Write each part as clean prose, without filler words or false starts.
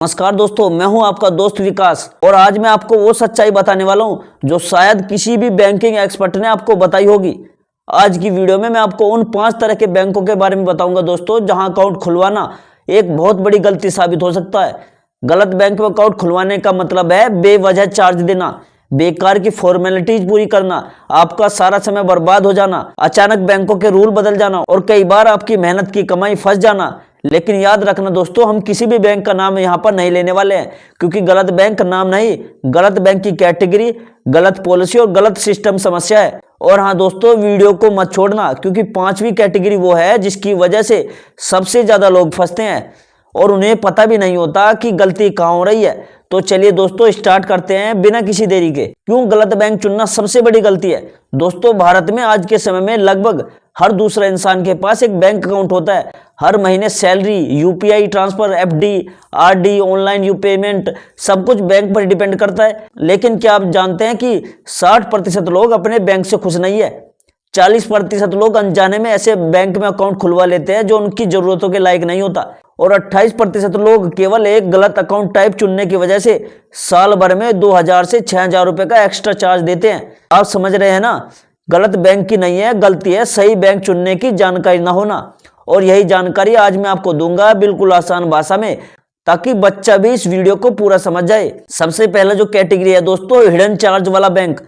नमस्कार दोस्तों, मैं हूं आपका दोस्त विकास और आज मैं आपको वो सच्चाई बताने वाला हूं जो शायद किसी भी बैंकिंग एक्सपर्ट ने आपको बताई होगी। आज की वीडियो में मैं आपको उन 5 तरह के बैंकों के बारे में बताऊंगा दोस्तों, जहां अकाउंट खुलवाना एक बहुत बड़ी गलती साबित हो सकता है। गलत बैंक में अकाउंट खुलवाने का मतलब है बेवजह चार्ज देना, बेकार की फॉर्मेलिटीज पूरी करना, आपका सारा समय बर्बाद हो जाना, अचानक बैंकों के रूल बदल जाना और कई बार आपकी मेहनत की कमाई फंस जाना। लेकिन याद रखना दोस्तों, हम किसी भी बैंक का नाम यहाँ पर नहीं लेने वाले हैं, क्योंकि गलत बैंक नाम नहीं, गलत बैंक की कैटेगरी, गलत पॉलिसी और गलत सिस्टम समस्या है। और हाँ दोस्तों, वीडियो को मत छोड़ना, क्योंकि 5वीं कैटेगरी वो है जिसकी वजह से सबसे ज्यादा लोग फंसते हैं और उन्हें पता भी नहीं होता कि गलती कहाँ हो रही है। तो चलिए दोस्तों, स्टार्ट करते हैं बिना किसी देरी के। क्यों गलत बैंक चुनना सबसे बड़ी गलती है? दोस्तों, भारत में आज के समय में लगभग हर दूसरा इंसान के पास एक बैंक अकाउंट होता है। हर महीने salary, UPI transfer, FD, RD, online you payment, सब कुछ बैंक पर डिपेंड करता है। लेकिन क्या आप जानते हैं कि 60% लोग अपने बैंक से खुश नहीं है। 40% लोग अनजाने में ऐसे बैंक में अकाउंट खुलवा लेते हैं जो उनकी जरूरतों के लायक नहीं होता। और 28% लोग केवल एक गलत अकाउंट टाइप चुनने की वजह से साल भर में 2000 से 6000 रुपए का एक्स्ट्रा चार्ज देते हैं। आप समझ रहे हैं ना? गलत बैंक की नहीं है, गलती है सही बैंक चुनने की जानकारी ना होना। और यही जानकारी आज मैं आपको दूंगा बिल्कुल आसान भाषा में, ताकि बच्चा भी इस वीडियो को पूरा समझ जाए। सबसे पहला जो कैटेगरी है दोस्तों, हिडन चार्ज वाला बैंक।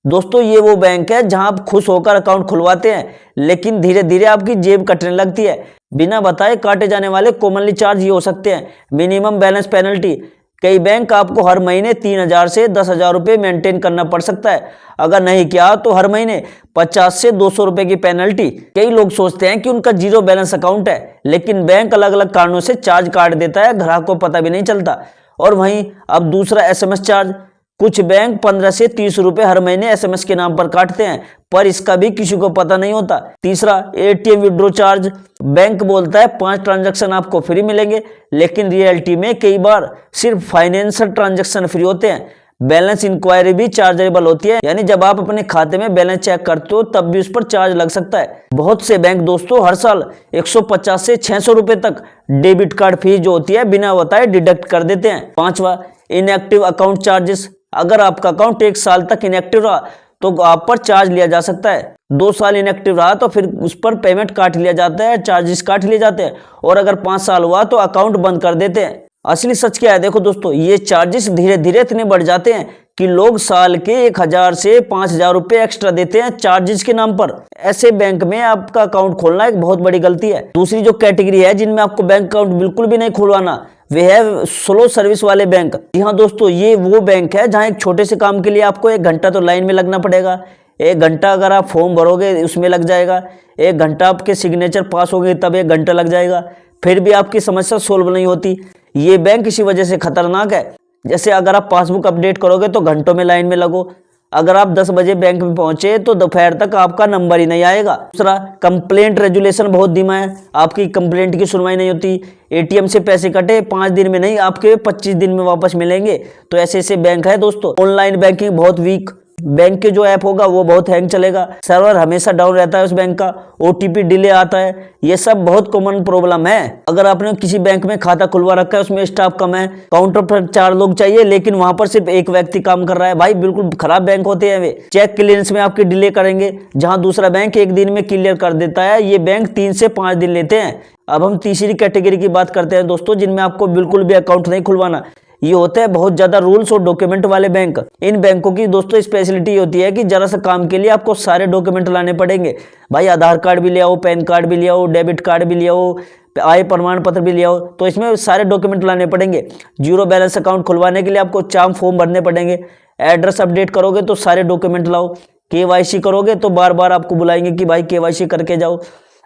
दोस्तों, ये वो बैंक है जहां आप खुश होकर अकाउंट खुलवाते हैं, लेकिन धीरे धीरे आपकी जेब कटने लगती है। बिना बताए काटे जाने वाले कॉमनली चार्ज ये हो सकते हैं: मिनिमम बैलेंस पेनल्टी। कई बैंक आपको हर महीने 3000 से 10,000 रुपये मेंटेन करना पड़ सकता है। अगर नहीं किया तो हर महीने 50 से 200 रुपए की पेनल्टी। कई लोग सोचते हैं कि उनका जीरो बैलेंस अकाउंट है, लेकिन बैंक अलग अलग कारणों से चार्ज काट देता है, ग्राहक को पता भी नहीं चलता। और वहीं अब दूसरा एसएमएस चार्ज। कुछ बैंक 15 से 30 रुपए हर महीने एसएमएस के नाम पर काटते हैं, पर इसका भी किसी को पता नहीं होता। तीसरा, एटीएम विड्रॉ चार्ज। बैंक बोलता है 5 ट्रांजैक्शन आपको फ्री मिलेंगे, लेकिन रियलिटी में कई बार सिर्फ फाइनेंशियल ट्रांजैक्शन फ्री होते हैं। बैलेंस इंक्वायरी भी चार्जेबल होती है, यानी जब आप अपने खाते में बैलेंस चेक करते हो तब भी उस पर चार्ज लग सकता है। बहुत से बैंक दोस्तों हर साल 150 से 600 रुपए तक डेबिट कार्ड फीस जो होती है बिना बताए डिडक्ट कर देते हैं। पांचवा, इनएक्टिव अकाउंट चार्जेस। अगर आपका अकाउंट 1 साल तक इनएक्टिव रहा तो आप पर चार्ज लिया जा सकता है। 2 साल इनएक्टिव रहा तो फिर उस पर पेमेंट काट लिया जाता है, चार्जेस काट लिए जाते हैं। और अगर 5 साल हुआ तो अकाउंट बंद कर देते हैं। असली सच क्या है देखो दोस्तों, ये चार्जेस धीरे धीरे इतने बढ़ जाते हैं कि लोग साल के 1000 से 5000 रुपए एक्स्ट्रा देते हैं चार्जेस के नाम पर। ऐसे बैंक में आपका अकाउंट खोलना एक बहुत बड़ी गलती है। दूसरी जो कैटेगरी है जिनमें आपको बैंक अकाउंट बिल्कुल भी नहीं खुलवाना, वे है स्लो सर्विस वाले बैंक। जी हाँ दोस्तों, ये वो बैंक है जहां एक छोटे से काम के लिए आपको 1 घंटा तो लाइन में लगना पड़ेगा। 1 घंटा अगर आप फॉर्म भरोगे उसमें लग जाएगा। 1 घंटा आपके सिग्नेचर पास होंगे तब 1 घंटा लग जाएगा। फिर भी आपकी समस्या सोल्व नहीं होती। ये बैंक इसी वजह से खतरनाक है। जैसे अगर आप पासबुक अपडेट करोगे तो घंटों में लाइन में लगो। अगर आप 10 बजे बैंक में पहुंचे तो दोपहर तक आपका नंबर ही नहीं आएगा। दूसरा, कंप्लेंट रेजुलेशन बहुत धीमा है, आपकी कंप्लेंट की सुनवाई नहीं होती। एटीएम से पैसे कटे 5 दिन में नहीं, आपके 25 दिन में वापस मिलेंगे। तो ऐसे ऐसे बैंक है दोस्तों। ऑनलाइन बैंकिंग बहुत वीक, बैंक के जो ऐप होगा वो बहुत हैंग चलेगा, सर्वर हमेशा डाउन रहता है उस बैंक का, ओटीपी डिले आता है। ये सब बहुत कॉमन प्रॉब्लम है। अगर आपने किसी बैंक में खाता खुलवा रखा है, उसमें स्टाफ कम है, काउंटर पर 4 लोग चाहिए, लेकिन वहां पर सिर्फ 1 व्यक्ति काम कर रहा है, भाई बिल्कुल खराब बैंक होते हैं वे। चेक क्लियरेंस में आपकी डिले करेंगे, जहां दूसरा बैंक 1 दिन में क्लियर कर देता है, ये बैंक 3 से 5 दिन लेते हैं। अब हम तीसरी कैटेगरी की बात करते हैं दोस्तों, जिनमें आपको बिल्कुल भी अकाउंट नहीं खुलवाना। ये होते हैं बहुत ज्यादा रूल्स और डॉक्यूमेंट वाले बैंक। इन बैंकों की दोस्तों स्पेशलिटी होती है कि जरा सा काम के लिए आपको सारे डॉक्यूमेंट लाने पड़ेंगे। भाई आधार कार्ड भी ले आओ, पैन कार्ड भी ले आओ, डेबिट कार्ड भी ले आओ, आय प्रमाण पत्र भी ले आओ। तो इसमें सारे डॉक्यूमेंट लाने पड़ेंगे। जीरो बैलेंस अकाउंट खुलवाने के लिए आपको 4 फॉर्म भरने पड़ेंगे। एड्रेस अपडेट करोगे तो सारे डॉक्यूमेंट लाओ। केवाईसी करोगे तो बार बार आपको बुलाएंगे कि भाई केवाईसी करके जाओ।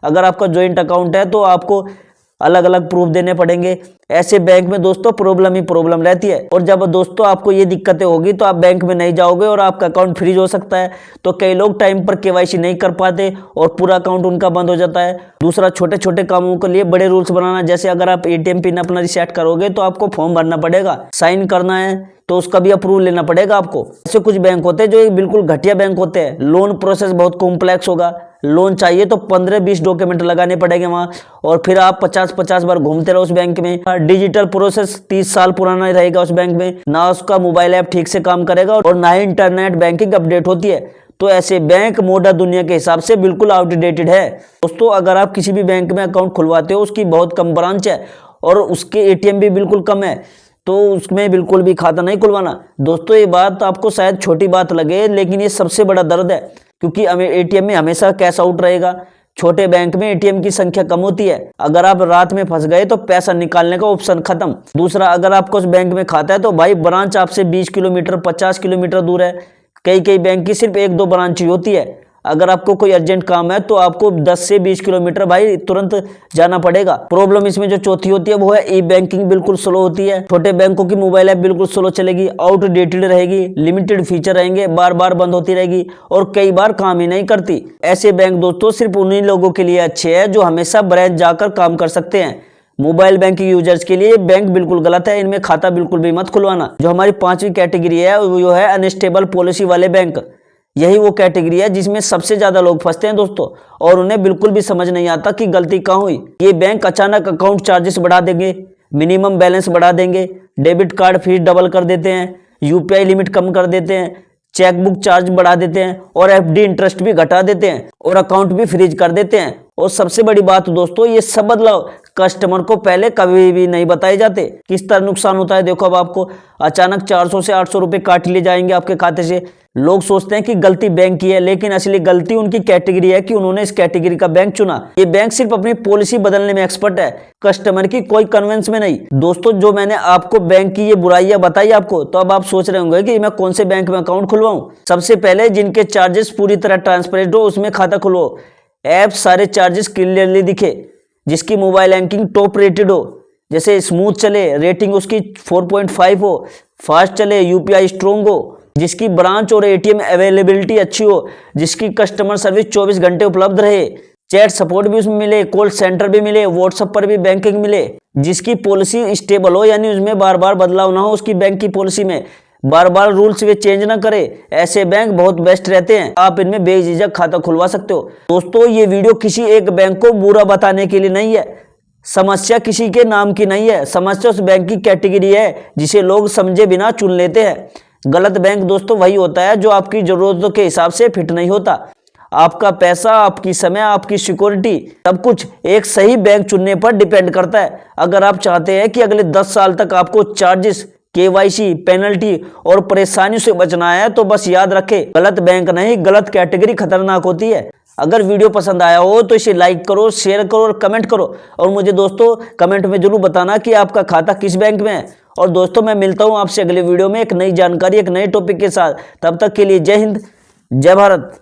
अगर आपका ज्वाइंट अकाउंट है तो आपको अलग अलग प्रूफ देने पड़ेंगे। ऐसे बैंक में दोस्तों प्रॉब्लम ही प्रॉब्लम रहती है। और जब दोस्तों आपको ये दिक्कतें होगी तो आप बैंक में नहीं जाओगे और आपका अकाउंट फ्रीज हो सकता है। तो कई लोग टाइम पर केवाईसी नहीं कर पाते और पूरा अकाउंट उनका बंद हो जाता है। दूसरा, छोटे छोटे कामों के लिए बड़े रूल्स बनाना। जैसे अगर आप एटीएम पिन अपना रिसेट करोगे तो आपको फॉर्म भरना पड़ेगा, साइन करना है तो उसका भी अप्रूवल लेना पड़ेगा आपको। ऐसे कुछ बैंक होते हैं जो बिल्कुल घटिया बैंक होते हैं। लोन प्रोसेस बहुत कॉम्प्लेक्स होगा, लोन चाहिए तो 15-20 डॉक्यूमेंट लगाने पड़ेंगे वहाँ, और फिर आप 50-50 बार घूमते रहो उस बैंक में। डिजिटल प्रोसेस 30 साल पुराना रहेगा उस बैंक में, ना उसका मोबाइल ऐप ठीक से काम करेगा और ना ही इंटरनेट बैंकिंग अपडेट होती है। तो ऐसे बैंक मॉडर्न दुनिया के हिसाब से बिल्कुल आउटडेटेड है। दोस्तों अगर आप किसी भी बैंक में अकाउंट खुलवाते हो, उसकी बहुत कम ब्रांच है और उसके एटीएम भी बिल्कुल कम है, तो उसमें बिल्कुल भी खाता नहीं खुलवाना। दोस्तों ये बात आपको शायद छोटी बात लगे, लेकिन ये सबसे बड़ा दर्द है, क्योंकि हमें एटीएम में हमेशा कैश आउट रहेगा। छोटे बैंक में एटीएम की संख्या कम होती है, अगर आप रात में फंस गए तो पैसा निकालने का ऑप्शन खत्म। दूसरा, अगर आपको उस बैंक में खाता है तो भाई ब्रांच आपसे 20 किलोमीटर 50 किलोमीटर दूर है। कई बैंक की सिर्फ 1-2 ब्रांच ही होती है। अगर आपको कोई अर्जेंट काम है तो आपको 10 से 20 किलोमीटर भाई तुरंत जाना पड़ेगा। प्रॉब्लम इसमें जो चौथी होती है वो है ई बैंकिंग बिल्कुल स्लो होती है। छोटे बैंकों की मोबाइल ऐप बिल्कुल स्लो चलेगी, आउटडेटेड रहेगी, लिमिटेड फीचर रहेंगे, बार बार बंद होती रहेगी और कई बार काम ही नहीं करती। ऐसे बैंक दोस्तों सिर्फ उन्हीं लोगों के लिए अच्छे हैं जो हमेशा ब्रांच जाकर काम कर सकते हैं। मोबाइल बैंकिंग यूजर्स के लिए बैंक बिल्कुल गलत है, इनमें खाता बिल्कुल भी मत खुलवाना। जो हमारी 5वीं कैटेगरी है वो है अनस्टेबल पॉलिसी वाले बैंक। यही वो कैटेगरी है जिसमें सबसे ज्यादा लोग फंसते हैं दोस्तों, और उन्हें बिल्कुल भी समझ नहीं आता कि गलती कहाँ हुई। ये बैंक अचानक अकाउंट चार्जेस बढ़ा देंगे, मिनिमम बैलेंस बढ़ा देंगे, डेबिट कार्ड फीस डबल कर देते हैं, यूपीआई लिमिट कम कर देते हैं, चेकबुक चार्ज बढ़ा देते हैं और एफडी इंटरेस्ट भी घटा देते हैं और अकाउंट भी फ्रीज कर देते हैं। और सबसे बड़ी बात दोस्तों, ये सब बदलाव कस्टमर को पहले कभी भी नहीं बताए जाते। किस तरह नुकसान होता है देखो। अब आपको अचानक 400 से 800 रुपए काट लिए जाएंगे आपके खाते से। लोग सोचते हैं कि गलती बैंक की है, लेकिन असली गलती उनकी कैटेगरी है कि उन्होंने इस कैटेगरी का बैंक चुना। ये बैंक सिर्फ अपनी पॉलिसी बदलने में एक्सपर्ट है, कस्टमर की कोई कन्वेंस में नहीं। दोस्तों जो मैंने आपको बैंक की ये बुराइयां बताई आपको, तो अब आप सोच रहे होंगे कि मैं कौन से बैंक में अकाउंट खुलवाऊं। सबसे पहले जिनके चार्जेस पूरी तरह ट्रांसपेरेंट हो उसमें खाता खुलवाओ। ऐप सारे चार्जेस क्लियरली दिखे, जिसकी मोबाइल बैंकिंग टॉप रेटेड हो, जैसे स्मूथ चले, रेटिंग उसकी 4.5 हो, फास्ट चले, यूपीआई स्ट्रोंग हो, जिसकी ब्रांच और एटीएम अवेलेबिलिटी अच्छी हो, जिसकी कस्टमर सर्विस 24 घंटे उपलब्ध रहे, चैट सपोर्ट भी उसमें मिले, कॉल सेंटर भी मिले, व्हाट्सएप पर भी बैंकिंग मिले, जिसकी पॉलिसी स्टेबल हो, यानी उसमें बार बार बदलाव ना हो उसकी बैंक की पॉलिसी में, बार बार रूल्स वे चेंज ना करे। ऐसे बैंक बहुत बेस्ट रहते हैं, आप इनमें बेझिझक खाता खुलवा सकते हो। दोस्तों ये वीडियो किसी एक बैंक को बुरा बताने के लिए नहीं है, समस्या किसी के नाम की नहीं है, समस्या उस बैंक की कैटेगरी है जिसे लोग समझे बिना चुन लेते हैं। गलत बैंक दोस्तों वही होता है जो आपकी जरूरतों के हिसाब से फिट नहीं होता। आपका पैसा, आपकी समय, आपकी सिक्योरिटी, सब कुछ एक सही बैंक चुनने पर डिपेंड करता है। अगर आप चाहते हैं कि अगले 10 साल तक आपको चार्जेस, केवाईसी, पेनल्टी और परेशानियों से बचना है, तो बस याद रखें, गलत बैंक नहीं, गलत कैटेगरी खतरनाक होती है। अगर वीडियो पसंद आया हो तो इसे लाइक करो, शेयर करो और कमेंट करो, और मुझे दोस्तों कमेंट में जरूर बताना कि आपका खाता किस बैंक में है। और दोस्तों मैं मिलता हूं आपसे अगले वीडियो में एक नई जानकारी, एक नए टॉपिक के साथ। तब तक के लिए जय हिंद, जय भारत।